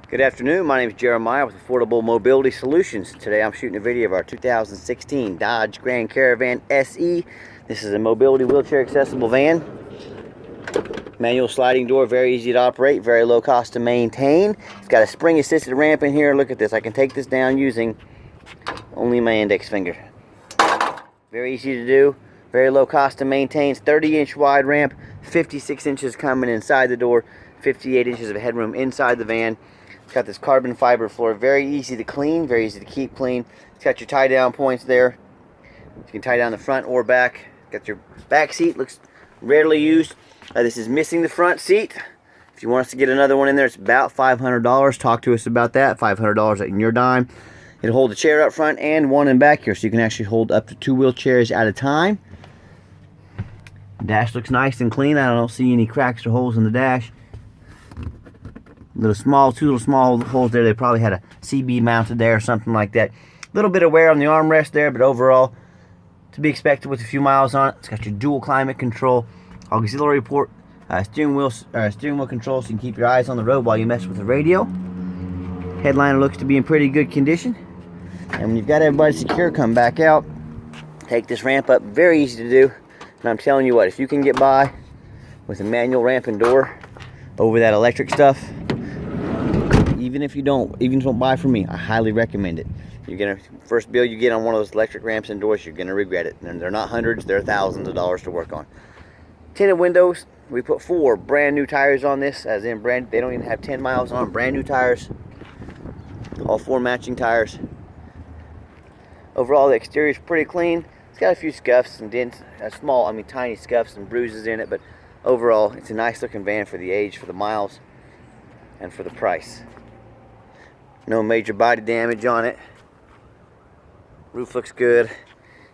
Good afternoon, my name is Jeremiah with Affordable Mobility Solutions. Today I'm shooting a video of our 2016 Dodge Grand Caravan SE. This is a mobility wheelchair accessible van. Manual sliding door, very easy to operate, very low cost to maintain. It's got a spring assisted ramp in here. Look at this, I can take this down using only my index finger. Very easy to do, very low cost to maintain. 30-inch wide ramp, 56 inches coming inside the door, 58 inches of headroom inside the van. It's got this carbon fiber floor, very easy to clean, very easy to keep clean. It's got your tie down points there. You can tie down the front or back. Got your back seat, looks rarely used. This is missing the front seat. If you want us to get another one in there, it's about $500. Talk to us about that. $500 in your dime. It'll hold a chair up front and one in back here, so you can actually hold up to 2 wheelchairs at a time. The dash looks nice and clean. I don't see any cracks or holes in the dash. Two little small holes there. They probably had a CB mounted there or something like that. A little bit of wear on the armrest there, but overall to be expected with a few miles on it. It's got your dual climate control, auxiliary port, steering wheel control, so you can keep your eyes on the road while you mess with the radio. Headliner looks to be in pretty good condition. And when you've got everybody secure, come back out, take this ramp up. Very easy to do. And I'm telling you what, if you can get by with a manual ramp and door over that electric stuff, even if you don't buy from me, I highly recommend it. You're gonna, first bill you get on one of those electric ramps and doors, you're gonna regret it. And they're not hundreds, they're thousands of dollars to work on. Tinted windows. We put 4 brand new tires on this, as in brand. They don't even have 10 miles on. Brand new tires. All 4 matching tires. Overall, the exterior is pretty clean. It's got a few scuffs and dents, tiny scuffs and bruises in it, but overall, it's a nice looking van for the age, for the miles, and for the price. No major body damage on it. Roof looks good.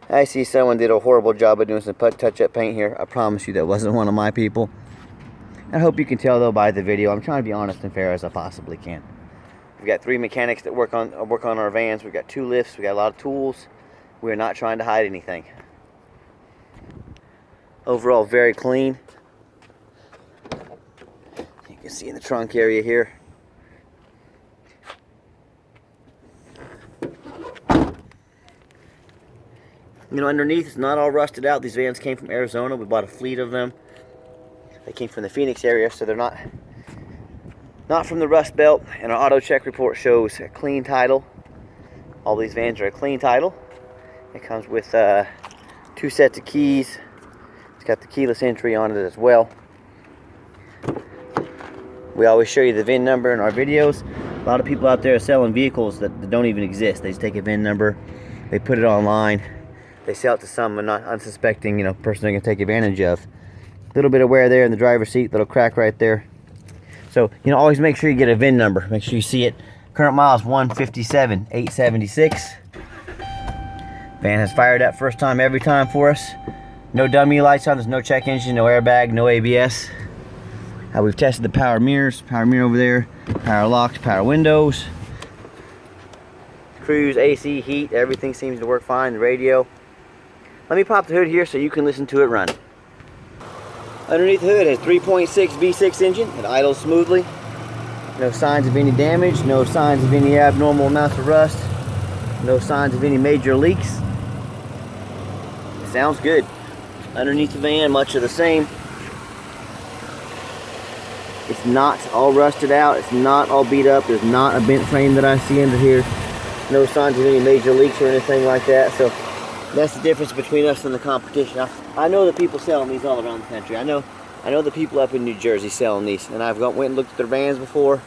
I see someone did a horrible job of doing some touch-up paint here. I promise you that wasn't one of my people. I hope you can tell though by the video. I'm trying to be honest and fair as I possibly can. We've got 3 mechanics that work on our vans. We've got 2 lifts. We got a lot of tools. We're not trying to hide anything. Overall, very clean. You can see in the trunk area here. You know, underneath it's not all rusted out. These vans came from Arizona. We bought a fleet of them. They came from the Phoenix area, so they're not from the Rust Belt. And our auto check report shows a clean title. All these vans are a clean title. It comes with 2 sets of keys. It's got the keyless entry on it as well. We always show you the VIN number in our videos. A lot of people out there are selling vehicles that don't even exist. They just take a VIN number, they put it online, they sell it to some not unsuspecting, person they can take advantage of. A little bit of wear there in the driver's seat, little crack right there. So, always make sure you get a VIN number. Make sure you see it. Current miles 157,876. Van has fired up first time every time for us. No dummy lights on. There's no check engine, no airbag, no ABS. We've tested the power mirrors. Power mirror over there. Power locks, power windows. Cruise, AC, heat, everything seems to work fine. The radio. Let me pop the hood here so you can listen to it run. Underneath the hood, it has 3.6 V6 engine. It idles smoothly. No signs of any damage. No signs of any abnormal amounts of rust. No signs of any major leaks. It sounds good. Underneath the van, much of the same. It's not all rusted out. It's not all beat up. There's not a bent frame that I see under here. No signs of any major leaks or anything like that. So that's the difference between us and the competition. I know the people selling these all around the country. I know the people up in New Jersey selling these, and I've went and looked at their vans before.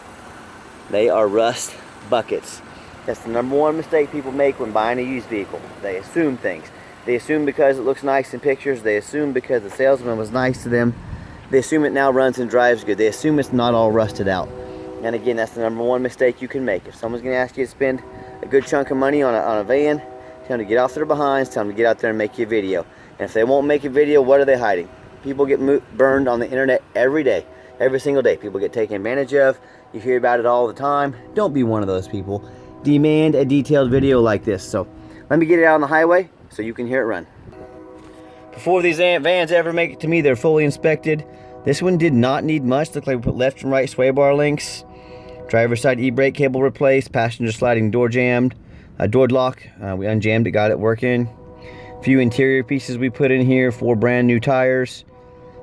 They are rust buckets. That's the #1 mistake people make when buying a used vehicle. They assume things. They assume because it looks nice in pictures. They assume because the salesman was nice to them. They assume it now runs and drives good. They assume it's not all rusted out. And again, that's the #1 mistake you can make. If someone's going to ask you to spend a good chunk of money on a van, tell them to get off their behinds, tell them to get out there and make you a video. And if they won't make a video, what are they hiding? People get burned on the internet every day, every single day. People get taken advantage of. You hear about it all the time. Don't be one of those people. Demand a detailed video like this. So let me get it out on the highway so you can hear it run. Before these vans ever make it to me, they're fully inspected. This one did not need much. Looked like we put left and right sway bar links, driver's side e-brake cable replaced, passenger sliding door jammed, door lock, we unjammed it, got it working. A few interior pieces we put in here, 4 brand new tires.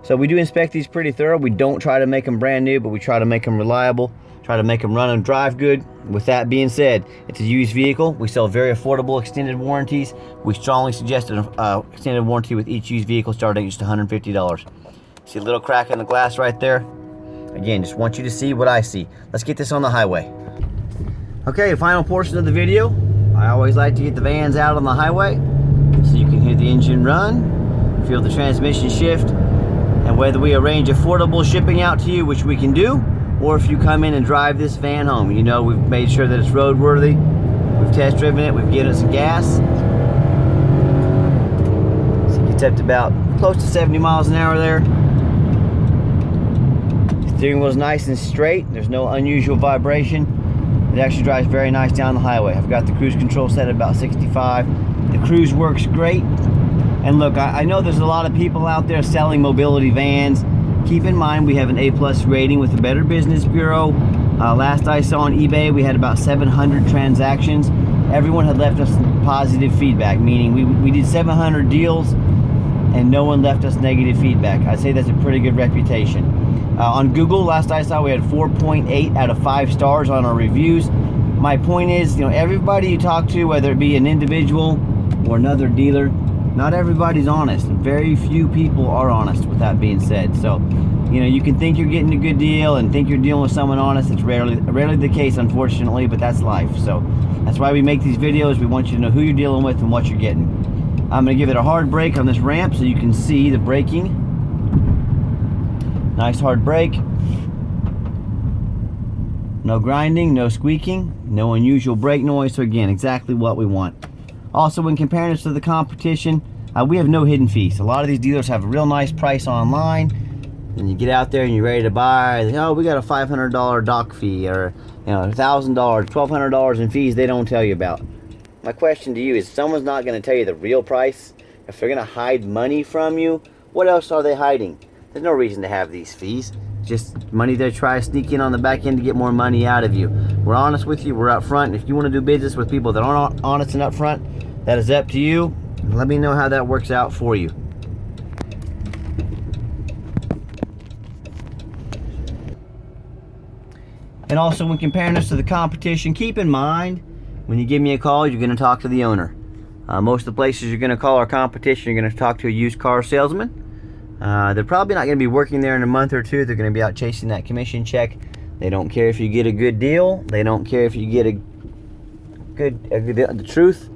So we do inspect these pretty thorough. We don't try to make them brand new, but we try to make them reliable, try to make them run and drive good. With that being said, it's a used vehicle. We sell very affordable extended warranties. We strongly suggest an extended warranty with each used vehicle starting at just $150. See a little crack in the glass right there? Again, just want you to see what I see. Let's get this on the highway. Okay, final portion of the video. I always like to get the vans out on the highway so you can hear the engine run, feel the transmission shift, and whether we arrange affordable shipping out to you, which we can do, or if you come in and drive this van home. You know, we've made sure that it's roadworthy. We've test driven it, we've given it some gas. So it gets up to about close to 70 miles an hour there. The steering wheel's nice and straight. There's no unusual vibration. It actually drives very nice down the highway. I've got the cruise control set at about 65. The cruise works great. And look, I know there's a lot of people out there selling mobility vans. Keep in mind we have an A+ rating with the Better Business Bureau. Last I saw on eBay, we had about 700 transactions. Everyone had left us positive feedback, meaning we did 700 deals and no one left us negative feedback. I'd say that's a pretty good reputation. On Google, last I saw, we had 4.8 out of 5 stars on our reviews. My point is, you know, everybody you talk to, whether it be an individual or another dealer, not everybody's honest. Very few people are honest, with that being said. So, you know, you can think you're getting a good deal and think you're dealing with someone honest. It's rarely the case, unfortunately, but that's life. So that's why we make these videos. We want you to know who you're dealing with and what you're getting. I'm going to give it a hard brake on this ramp so you can see the braking. Nice hard brake. No grinding, no squeaking, no unusual brake noise. So again, exactly what we want. Also, when comparing us to the competition, we have no hidden fees. A lot of these dealers have a real nice price online, and you get out there and you're ready to buy. Oh, we got a $500 dock fee, or $1,000, $1,200 in fees they don't tell you about. My question to you is, someone's not going to tell you the real price. If they're going to hide money from you, what else are they hiding? There's no reason to have these fees. Just money they try to sneak in on the back end to get more money out of you. We're honest with you. We're up front. If you want to do business with people that aren't honest and up front, that is up to you. Let me know how that works out for you. And also, when comparing us to the competition, keep in mind, when you give me a call, you're going to talk to the owner. Most of the places you're going to call our competition, you're going to talk to a used car salesman. They're probably not going to be working there in a month or two. They're going to be out chasing that commission check. They don't care if you get a good deal. They don't care if you get the truth.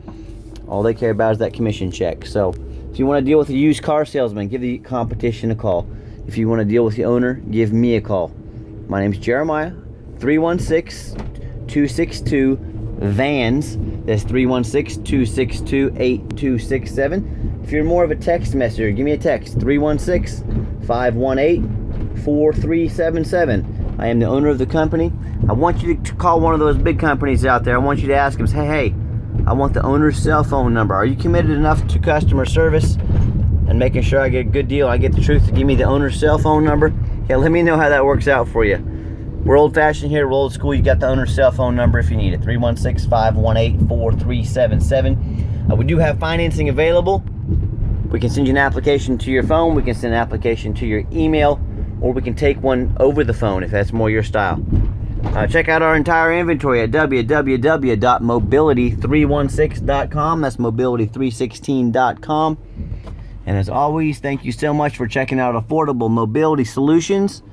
All they care about is that commission check. So if you want to deal with a used car salesman, give the competition a call. If you want to deal with the owner, give me a call. My name's Jeremiah. 316-262-VANS. That's 316-262-8267. If you're more of a text messenger, give me a text. 316-518-4377. I am the owner of the company. I want you to call one of those big companies out there. I want you to ask them, say, hey, I want the owner's cell phone number. Are you committed enough to customer service and making sure I get a good deal? I get the truth to give me the owner's cell phone number? Yeah, let me know how that works out for you. We're old-fashioned here. We're old school. You got the owner's cell phone number if you need it. 316-518-4377. We do have financing available. We can send you an application to your phone. We can send an application to your email, or we can take one over the phone if that's more your style. Check out our entire inventory at www.mobility316.com. That's mobility316.com. And as always, thank you so much for checking out affordable mobility solutions,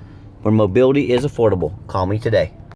where mobility is affordable. Call me today.